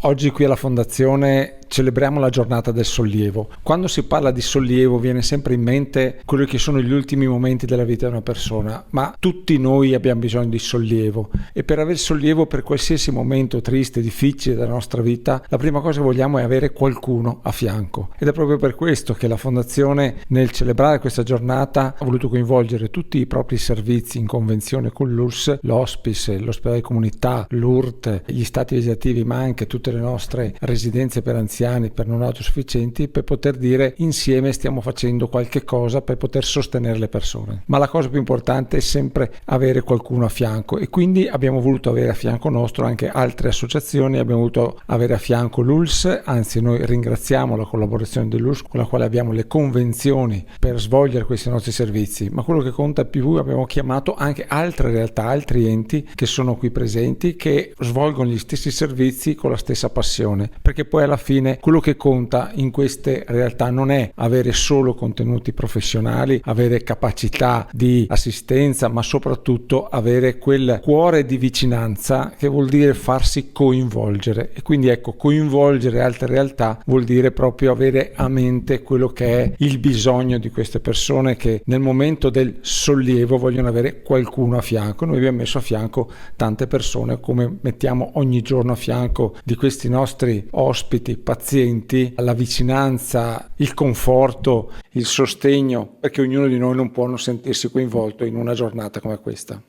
Oggi qui alla Fondazione celebriamo la giornata del sollievo. Quando si parla di sollievo viene sempre in mente quelli che sono gli ultimi momenti della vita di una persona, ma tutti noi abbiamo bisogno di sollievo, e per avere sollievo per qualsiasi momento triste, difficile della nostra vita, la prima cosa che vogliamo è avere qualcuno a fianco. Ed è proprio per questo che la Fondazione, nel celebrare questa giornata, ha voluto coinvolgere tutti i propri servizi in convenzione con l'ULSS, l'Hospice, l'ospedale di comunità, l'URT, gli stati vegetativi, ma anche tutte le nostre residenze per anziani, per non autosufficienti, per poter dire insieme stiamo facendo qualche cosa per poter sostenere le persone. Ma la cosa più importante è sempre avere qualcuno a fianco, e quindi abbiamo voluto avere a fianco nostro anche altre associazioni, abbiamo voluto avere a fianco l'ULSS, anzi noi ringraziamo la collaborazione dell'ULSS con la quale abbiamo le convenzioni per svolgere questi nostri servizi, ma quello che conta più, abbiamo chiamato anche altre realtà, altri enti che sono qui presenti, che svolgono gli stessi servizi con la stessa passione, perché poi alla fine quello che conta in queste realtà non è avere solo contenuti professionali, avere capacità di assistenza, ma soprattutto avere quel cuore di vicinanza che vuol dire farsi coinvolgere. E quindi ecco, coinvolgere altre realtà vuol dire proprio avere a mente quello che è il bisogno di queste persone, che nel momento del sollievo vogliono avere qualcuno a fianco. Noi abbiamo messo a fianco tante persone, come mettiamo ogni giorno a fianco di questi nostri ospiti, pazienti, la vicinanza, il conforto, il sostegno, perché ognuno di noi non può non sentirsi coinvolto in una giornata come questa.